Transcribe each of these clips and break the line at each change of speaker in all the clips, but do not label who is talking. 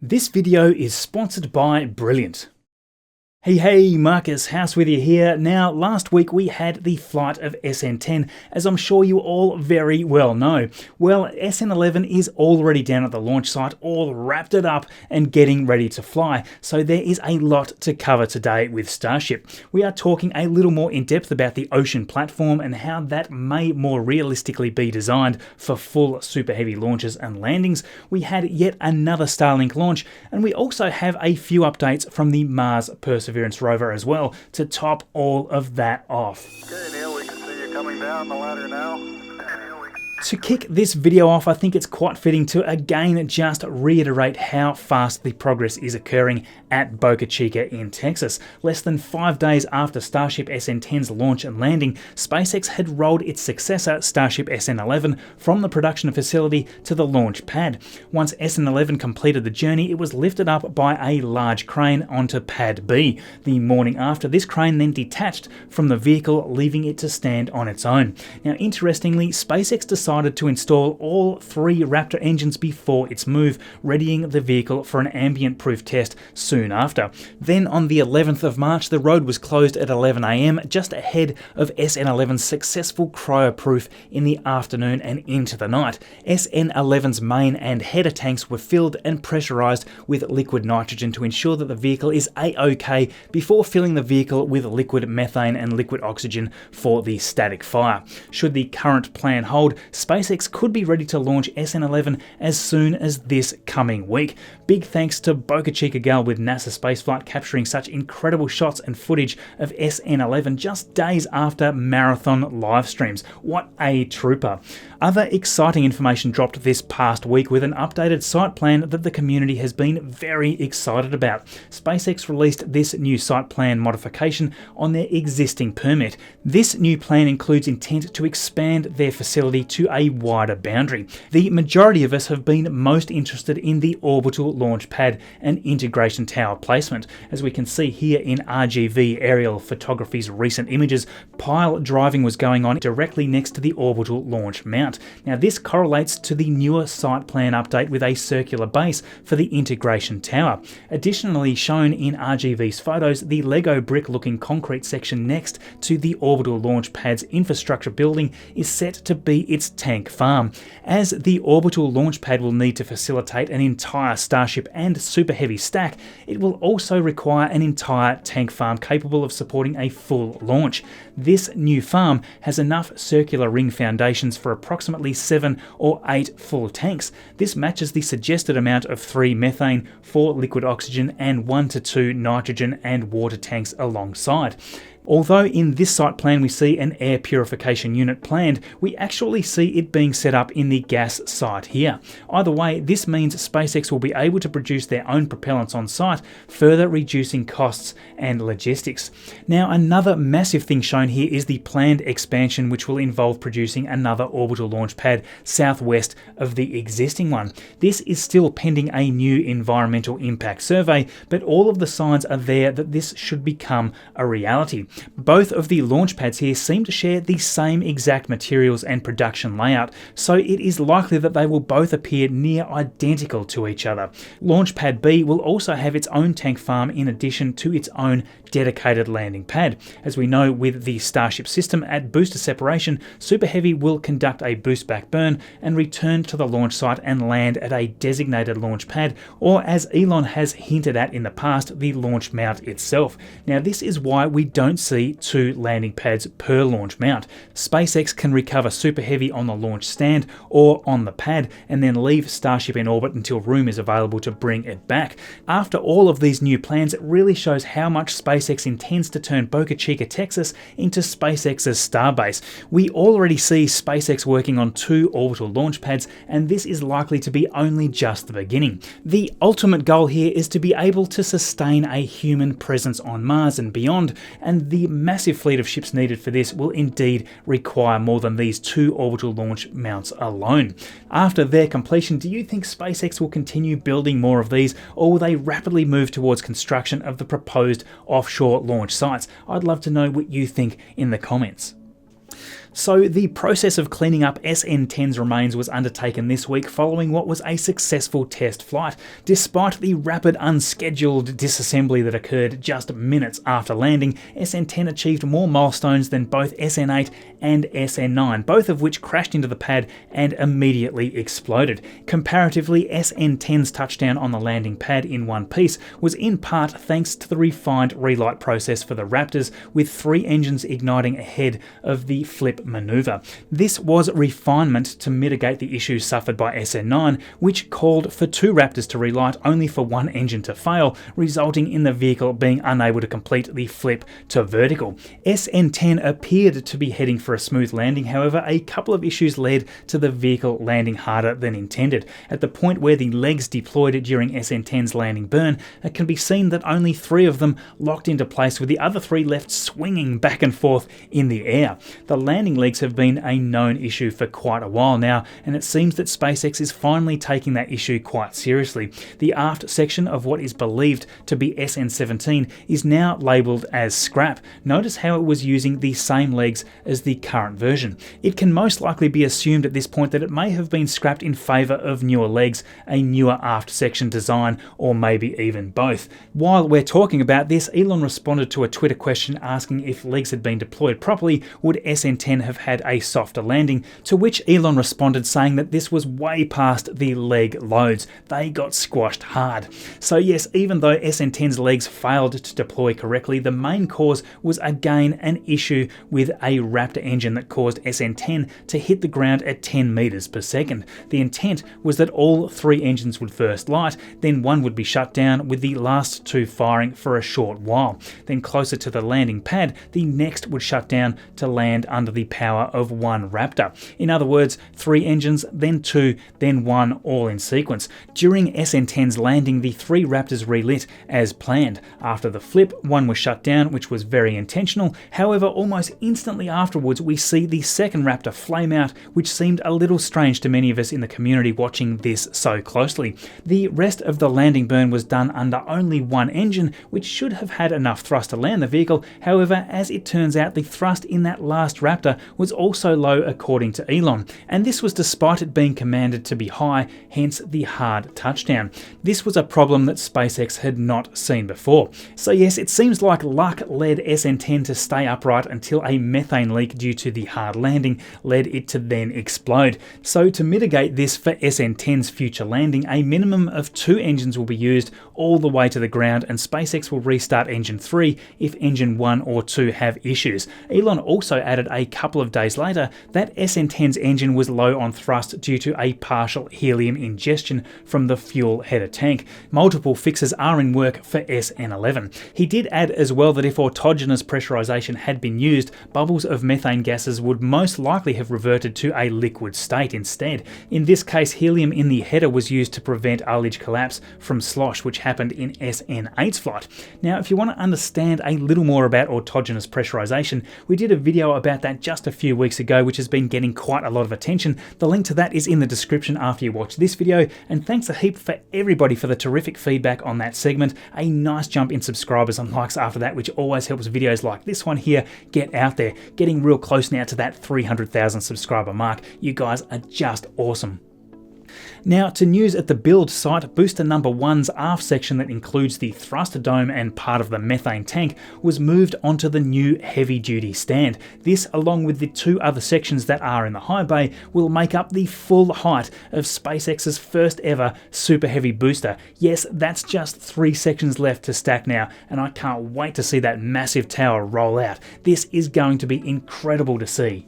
This video is sponsored by Brilliant. Hey, Marcus House with you here. Now, last week we had the flight of SN10, as I'm sure you all very well know. Well, SN11 is already down at the launch site, all wrapped it up and getting ready to fly. So there is a lot to cover today with Starship. We are talking a little more in depth about the ocean platform and how that may more realistically be designed for full super heavy launches and landings. We had yet another Starlink launch, and we also have a few updates from the Mars Perseverance Rover as well to top all of that off.
Okay, Neil, we can see you coming down the ladder now.
To kick this video off, I think it's quite fitting to again just reiterate how fast the progress is occurring at Boca Chica in Texas. Less than 5 days after Starship SN10's launch and landing, SpaceX had rolled its successor, Starship SN11, from the production facility to the launch pad. Once SN11 completed the journey, it was lifted up by a large crane onto Pad B. The morning after, this crane then detached from the vehicle, leaving it to stand on its own. Now, interestingly, SpaceX decided to install all 3 Raptor engines before its move, readying the vehicle for an ambient-proof test soon after. Then on the 11th of March, the road was closed at 11 AM, just ahead of SN11's successful cryo-proof in the afternoon and into the night. SN11's main and header tanks were filled and pressurized with liquid nitrogen to ensure that the vehicle is A-OK before filling the vehicle with liquid methane and liquid oxygen for the static fire. Should the current plan hold, SpaceX could be ready to launch SN11 as soon as this coming week. Big thanks to Boca Chica Gal with NASA spaceflight capturing such incredible shots and footage of SN11 just days after marathon live streams. What a trooper. Other exciting information dropped this past week with an updated site plan that the community has been very excited about. SpaceX released this new site plan modification on their existing permit. This new plan includes intent to expand their facility to a wider boundary. The majority of us have been most interested in the orbital launch pad and integration tower placement. As we can see here in RGV aerial photography's recent images, pile driving was going on directly next to the orbital launch mount. Now, this correlates to the newer site plan update with a circular base for the integration tower. Additionally, shown in RGV's photos, the Lego brick looking concrete section next to the orbital launch pad's infrastructure building is set to be its tank farm. As the orbital launch pad will need to facilitate an entire Starship and super heavy stack, it will also require an entire tank farm capable of supporting a full launch. This new farm has enough circular ring foundations for approximately 7 or 8 full tanks. This matches the suggested amount of 3 methane, 4 liquid oxygen and 1 to 2 nitrogen and water tanks alongside. Although in this site plan we see an air purification unit planned, we actually see it being set up in the gas site here. Either way, this means SpaceX will be able to produce their own propellants on site, further reducing costs and logistics. Now, another massive thing shown here is the planned expansion, which will involve producing another orbital launch pad southwest of the existing one. This is still pending a new environmental impact survey, but all of the signs are there that this should become a reality. Both of the launch pads here seem to share the same exact materials and production layout, so it is likely that they will both appear near identical to each other. Launch Pad B will also have its own tank farm in addition to its own dedicated landing pad. As we know with the Starship system, at booster separation, Super Heavy will conduct a boost back burn and return to the launch site and land at a designated launch pad, or as Elon has hinted at in the past, the launch mount itself. Now, this is why we don't see 2 landing pads per launch mount. SpaceX can recover Super Heavy on the launch stand or on the pad and then leave Starship in orbit until room is available to bring it back. After all of these new plans, it really shows how much SpaceX intends to turn Boca Chica, Texas into SpaceX's starbase. We already see SpaceX working on 2 orbital launch pads, and this is likely to be only just the beginning. The ultimate goal here is to be able to sustain a human presence on Mars and beyond, and the massive fleet of ships needed for this will indeed require more than these 2 orbital launch mounts alone. After their completion, do you think SpaceX will continue building more of these, or will they rapidly move towards construction of the proposed offshore launch sites? I'd love to know what you think in the comments. So the process of cleaning up SN10's remains was undertaken this week following what was a successful test flight, despite the rapid unscheduled disassembly that occurred just minutes after landing. SN10 achieved more milestones than both SN8 and SN9, both of which crashed into the pad and immediately exploded. Comparatively, SN10's touchdown on the landing pad in one piece was in part thanks to the refined relight process for the Raptors, with 3 engines igniting ahead of the flip maneuver. This was refinement to mitigate the issues suffered by SN9, which called for 2 Raptors to relight only for 1 engine to fail, resulting in the vehicle being unable to complete the flip to vertical. SN10 appeared to be heading for a smooth landing, however, a couple of issues led to the vehicle landing harder than intended. At the point where the legs deployed during SN10's landing burn, it can be seen that only 3 of them locked into place, with the other 3 left swinging back and forth in the air. The landing legs have been a known issue for quite a while now, and it seems that SpaceX is finally taking that issue quite seriously. The aft section of what is believed to be SN17 is now labelled as scrap. Notice how it was using the same legs as the current version. It can most likely be assumed at this point that it may have been scrapped in favour of newer legs, a newer aft section design, or maybe even both. While we're talking about this, Elon responded to a Twitter question asking if legs had been deployed properly, would SN10 have had a softer landing, to which Elon responded saying that this was way past the leg loads. They got squashed hard. So yes, even though SN10's legs failed to deploy correctly, the main cause was again an issue with a Raptor engine that caused SN10 to hit the ground at 10 meters per second. The intent was that all 3 engines would first light, then one would be shut down, with the last 2 firing for a short while. Then closer to the landing pad, the next would shut down to land under the power of 1 Raptor. In other words, 3 engines, then 2, then 1, all in sequence. During SN10's landing, the 3 Raptors relit as planned. After the flip, 1 was shut down, which was very intentional. However, almost instantly afterwards, we see the second Raptor flame out, which seemed a little strange to many of us in the community watching this so closely. The rest of the landing burn was done under only 1 engine, which should have had enough thrust to land the vehicle. However, as it turns out, the thrust in that last Raptor was also low according to Elon, and this was despite it being commanded to be high, hence the hard touchdown. This was a problem that SpaceX had not seen before. So yes, it seems like luck led SN10 to stay upright until a methane leak due to the hard landing led it to then explode. So to mitigate this for SN10's future landing, a minimum of 2 engines will be used all the way to the ground, and SpaceX will restart engine 3 if engine 1 or 2 have issues. Elon also added a couple of days later that SN10's engine was low on thrust due to a partial helium ingestion from the fuel header tank. Multiple fixes are in work for SN11. He did add as well that if autogenous pressurization had been used, bubbles of methane gases would most likely have reverted to a liquid state instead. In this case, helium in the header was used to prevent ullage collapse from slosh, which happened in SN8's flight. Now, if you want to understand a little more about autogenous pressurization, we did a video about that just a few weeks ago, which has been getting quite a lot of attention. The link to that is in the description after you watch this video, and thanks a heap for everybody for the terrific feedback on that segment. A nice jump in subscribers and likes after that, which always helps videos like this one here get out there. Getting real close now to that 300,000 subscriber mark. You guys are just awesome. Now to news at the build site, booster number 1's aft section that includes the thruster dome and part of the methane tank was moved onto the new heavy duty stand. This, along with the 2 other sections that are in the high bay, will make up the full height of SpaceX's first ever super heavy booster. Yes, that's just 3 sections left to stack now, and I can't wait to see that massive tower roll out. This is going to be incredible to see.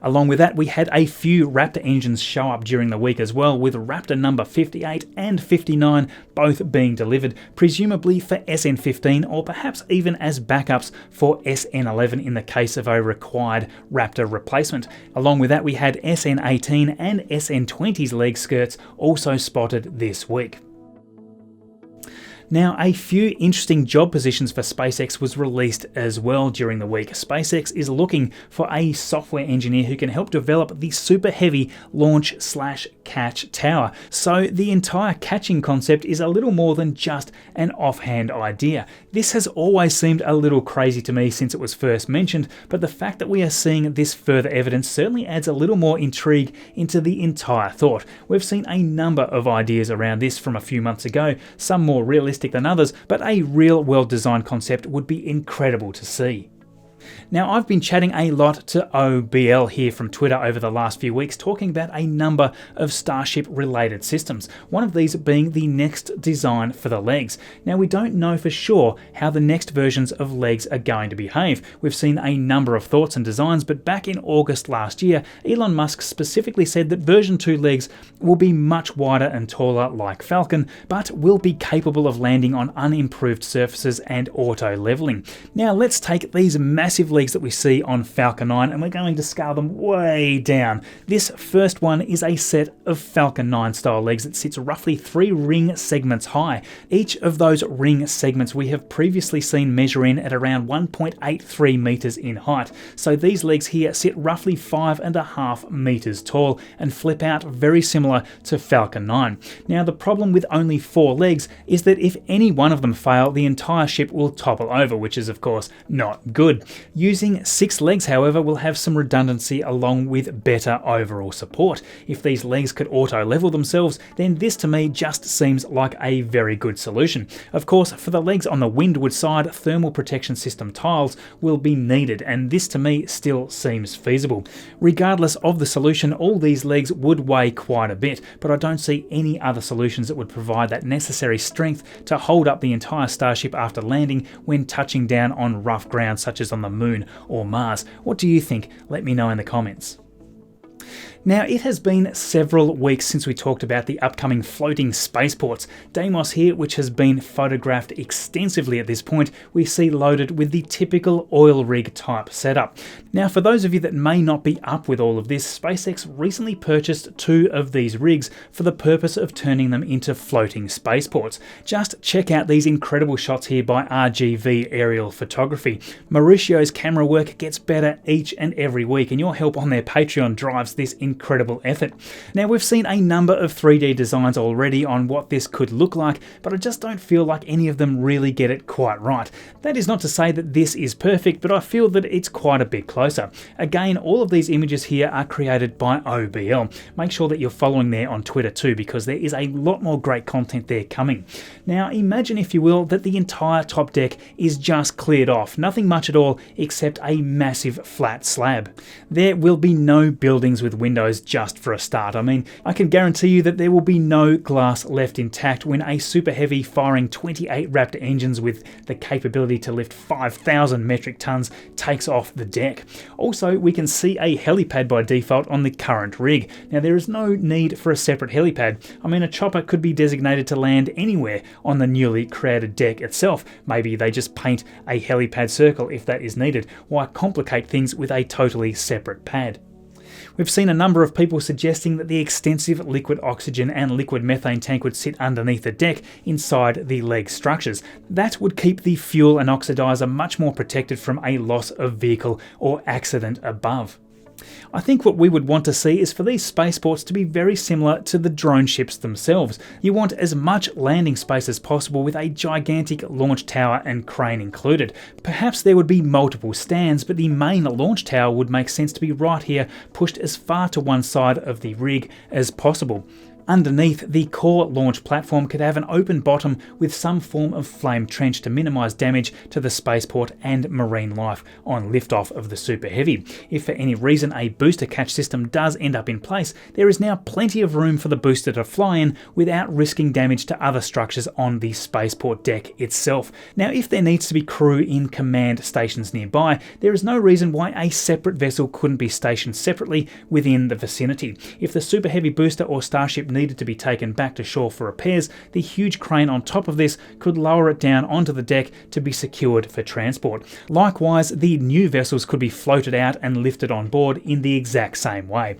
Along with that, we had a few Raptor engines show up during the week as well, with Raptor number 58 and 59 both being delivered, presumably for SN15 or perhaps even as backups for SN11 in the case of a required Raptor replacement. Along with that, we had SN18 and SN20's leg skirts also spotted this week. Now, a few interesting job positions for SpaceX was released as well during the week. SpaceX is looking for a software engineer who can help develop the super heavy launch/catch tower. So the entire catching concept is a little more than just an offhand idea. This has always seemed a little crazy to me since it was first mentioned, but the fact that we are seeing this further evidence certainly adds a little more intrigue into the entire thought. We've seen a number of ideas around this from a few months ago, some more realistic than others, but a real well-designed concept would be incredible to see. Now, I've been chatting a lot to OBL here from Twitter over the last few weeks, talking about a number of Starship related systems, one of these being the next design for the legs. Now, we don't know for sure how the next versions of legs are going to behave. We've seen a number of thoughts and designs, but back in August last year, Elon Musk specifically said that version 2 legs will be much wider and taller like Falcon, but will be capable of landing on unimproved surfaces and auto leveling. Now, let's take these massive legs that we see on Falcon 9 and we're going to scale them way down. This first one is a set of Falcon 9 style legs that sits roughly 3 ring segments high. Each of those ring segments we have previously seen measure in at around 1.83 meters in height. So these legs here sit roughly 5.5 meters tall and flip out very similar to Falcon 9. Now, the problem with only 4 legs is that if any one of them fail, the entire ship will topple over, which is of course not good. Using 6 legs, however, will have some redundancy along with better overall support. If these legs could auto-level themselves, then this to me just seems like a very good solution. Of course, for the legs on the windward side, thermal protection system tiles will be needed, and this to me still seems feasible. Regardless of the solution, all these legs would weigh quite a bit, but I don't see any other solutions that would provide that necessary strength to hold up the entire Starship after landing when touching down on rough ground such as on the Moon or Mars. What do you think? Let me know in the comments. Now, it has been several weeks since we talked about the upcoming floating spaceports. Deimos here, which has been photographed extensively at this point, we see loaded with the typical oil rig type setup. Now, for those of you that may not be up with all of this, SpaceX recently purchased 2 of these rigs for the purpose of turning them into floating spaceports. Just check out these incredible shots here by RGV Aerial Photography. Mauricio's camera work gets better each and every week, and your help on their Patreon drives this incredible effort. Now, we've seen a number of 3D designs already on what this could look like, but I just don't feel like any of them really get it quite right. That is not to say that this is perfect, but I feel that it's quite a bit closer. Again, all of these images here are created by OBL. Make sure that you're following there on Twitter too, because there is a lot more great content there coming. Now, imagine, if you will, that the entire top deck is just cleared off, nothing much at all except a massive flat slab. There will be no buildings with windows just for a start. I mean, I can guarantee you that there will be no glass left intact when a super heavy firing 28 Raptor engines with the capability to lift 5,000 metric tons takes off the deck. Also, we can see a helipad by default on the current rig. Now, there is no need for a separate helipad. I mean, a chopper could be designated to land anywhere on the newly created deck itself. Maybe they just paint a helipad circle if that is needed. Why complicate things with a totally separate pad? We've seen a number of people suggesting that the extensive liquid oxygen and liquid methane tank would sit underneath the deck inside the leg structures. That would keep the fuel and oxidizer much more protected from a loss of vehicle or accident above. I think what we would want to see is for these spaceports to be very similar to the drone ships themselves. You want as much landing space as possible with a gigantic launch tower and crane included. Perhaps there would be multiple stands, but the main launch tower would make sense to be right here, pushed as far to one side of the rig as possible. Underneath, the core launch platform could have an open bottom with some form of flame trench to minimise damage to the spaceport and marine life on liftoff of the Super Heavy. If for any reason a booster catch system does end up in place, there is now plenty of room for the booster to fly in without risking damage to other structures on the spaceport deck itself. Now, if there needs to be crew in command stations nearby, there is no reason why a separate vessel couldn't be stationed separately within the vicinity. If the Super Heavy booster or Starship needed to be taken back to shore for repairs, the huge crane on top of this could lower it down onto the deck to be secured for transport. Likewise, the new vessels could be floated out and lifted on board in the exact same way.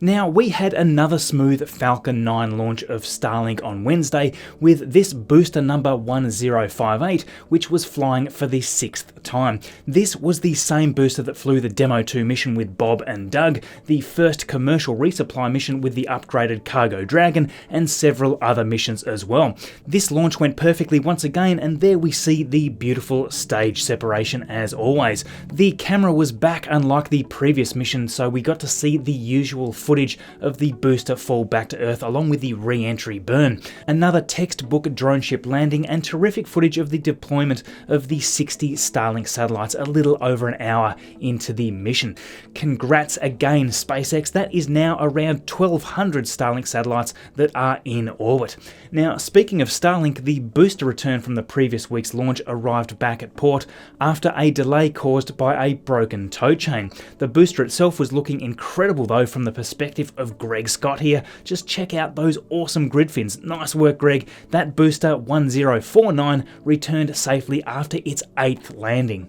Now, we had another smooth Falcon 9 launch of Starlink on Wednesday with this booster number 1058, which was flying for the 6th time. This was the same booster that flew the Demo 2 mission with Bob and Doug, the first commercial resupply mission with the upgraded Cargo Dragon, and several other missions as well. This launch went perfectly once again, and there we see the beautiful stage separation as always. The camera was back unlike the previous mission, so we got to see the usual footage of the booster fall back to Earth along with the re-entry burn. Another textbook drone ship landing and terrific footage of the deployment of the 60 Starlink satellites a little over an hour into the mission. Congrats again, SpaceX. That is now around 1,200 Starlink satellites that are in orbit. Now, speaking of Starlink, the booster return from the previous week's launch arrived back at port after a delay caused by a broken tow chain. The booster itself was looking incredible though from the perspective of Greg Scott here. Just check out those awesome grid fins. Nice work, Greg. That booster 1049 returned safely after its 8th landing.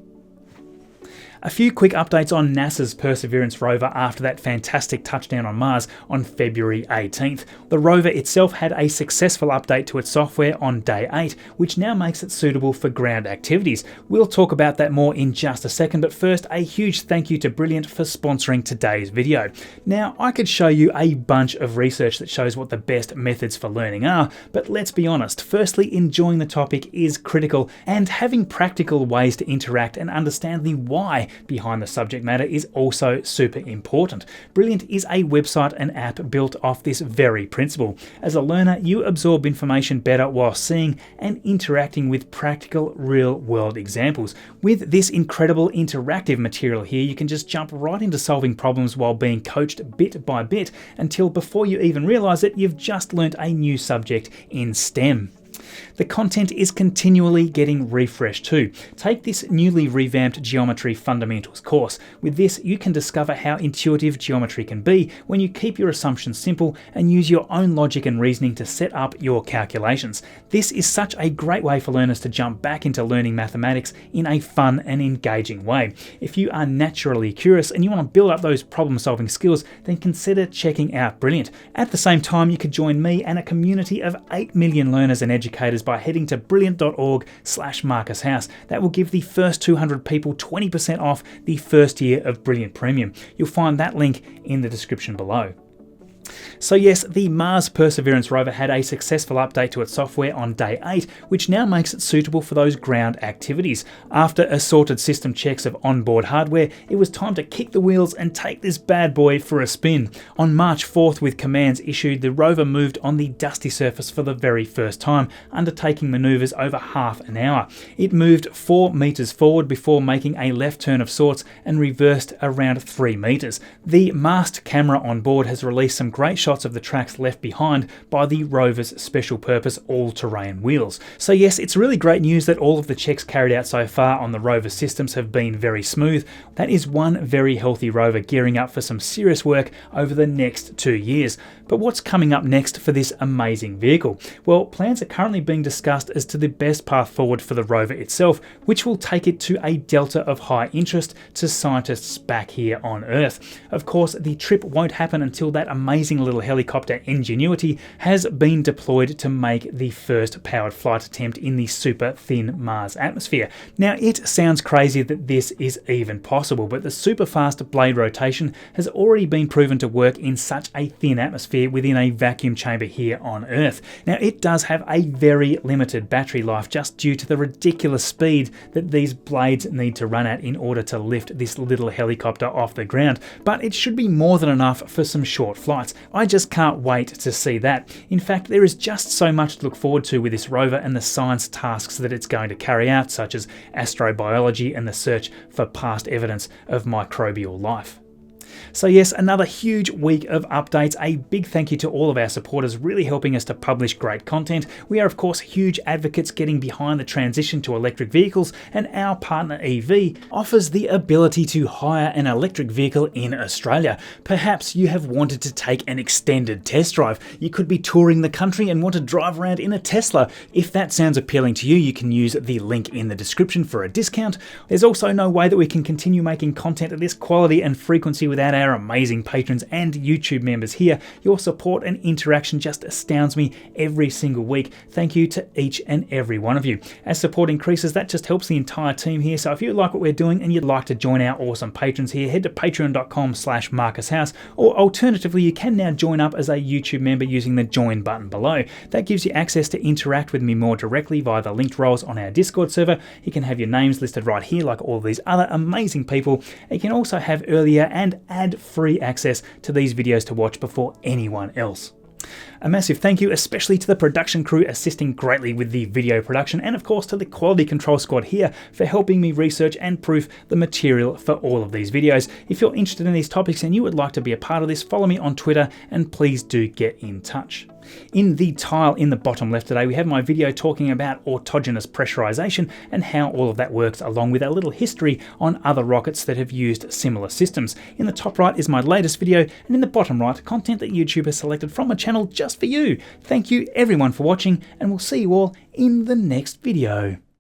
A few quick updates on NASA's Perseverance Rover after that fantastic touchdown on Mars on February 18th. The rover itself had a successful update to its software on day 8, which now makes it suitable for ground activities. We'll talk about that more in just a second, but first, a huge thank you to Brilliant for sponsoring today's video. Now, I could show you a bunch of research that shows what the best methods for learning are, but let's be honest, firstly, enjoying the topic is critical, and having practical ways to interact and understand the why behind the subject matter is also super important. Brilliant is a website and app built off this very principle. As a learner, you absorb information better while seeing and interacting with practical, real-world examples. With this incredible interactive material here, you can just jump right into solving problems while being coached bit by bit until before you even realize it, you've just learnt a new subject in STEM. The content is continually getting refreshed too. Take this newly revamped Geometry Fundamentals course. With this, you can discover how intuitive geometry can be when you keep your assumptions simple and use your own logic and reasoning to set up your calculations. This is such a great way for learners to jump back into learning mathematics in a fun and engaging way. If you are naturally curious and you want to build up those problem-solving skills, then consider checking out Brilliant. At the same time, you could join me and a community of 8 million learners and educators by heading to brilliant.org/MarcusHouse. That will give the first 200 people 20% off the first year of Brilliant Premium. You'll find that link in the description below. So yes, the Mars Perseverance Rover had a successful update to its software on day 8, which now makes it suitable for those ground activities. After assorted system checks of onboard hardware, it was time to kick the wheels and take this bad boy for a spin. On March 4th, with commands issued, the rover moved on the dusty surface for the very first time, undertaking maneuvers over half an hour. It moved 4 meters forward before making a left turn of sorts and reversed around 3 meters. The mast camera on board has released some great shots of the tracks left behind by the rover's special purpose all-terrain wheels. So yes, it's really great news that all of the checks carried out so far on the rover systems have been very smooth. That is one very healthy rover gearing up for some serious work over the next 2 years. But what's coming up next for this amazing vehicle? Well, plans are currently being discussed as to the best path forward for the rover itself, which will take it to a delta of high interest to scientists back here on Earth. Of course, the trip won't happen until that amazing little helicopter Ingenuity has been deployed to make the first powered flight attempt in the super thin Mars atmosphere. Now, it sounds crazy that this is even possible, but the super fast blade rotation has already been proven to work in such a thin atmosphere within a vacuum chamber here on Earth. Now, it does have a very limited battery life just due to the ridiculous speed that these blades need to run at in order to lift this little helicopter off the ground, but it should be more than enough for some short flights. I just can't wait to see that. In fact, there is just so much to look forward to with this rover and the science tasks that it's going to carry out, such as astrobiology and the search for past evidence of microbial life. So yes, another huge week of updates. A big thank you to all of our supporters really helping us to publish great content. We are of course huge advocates getting behind the transition to electric vehicles, and our partner EV offers the ability to hire an electric vehicle in Australia. Perhaps you have wanted to take an extended test drive. You could be touring the country and want to drive around in a Tesla. If that sounds appealing to you, you can use the link in the description for a discount. There's also no way that we can continue making content at this quality and frequency without by our amazing patrons and YouTube members here. Your support and interaction just astounds me every single week. Thank you to each and every one of you. As support increases, that just helps the entire team here. So if you like what we're doing and you'd like to join our awesome patrons here, head to patreon.com/MarcusHouse, or alternatively, you can now join up as a YouTube member using the join button below. That gives you access to interact with me more directly via the linked roles on our Discord server. You can have your names listed right here like all these other amazing people. You can also have earlier and ad-free access to these videos to watch before anyone else. A massive thank you especially to the production crew assisting greatly with the video production, and of course to the quality control squad here for helping me research and proof the material for all of these videos. If you're interested in these topics and you would like to be a part of this, follow me on Twitter and please do get in touch. In the tile in the bottom left today, we have my video talking about autogenous pressurization and how all of that works, along with a little history on other rockets that have used similar systems. In the top right is my latest video, and in the bottom right, content that YouTube has selected from a channel just for you. Thank you everyone for watching, and we'll see you all in the next video.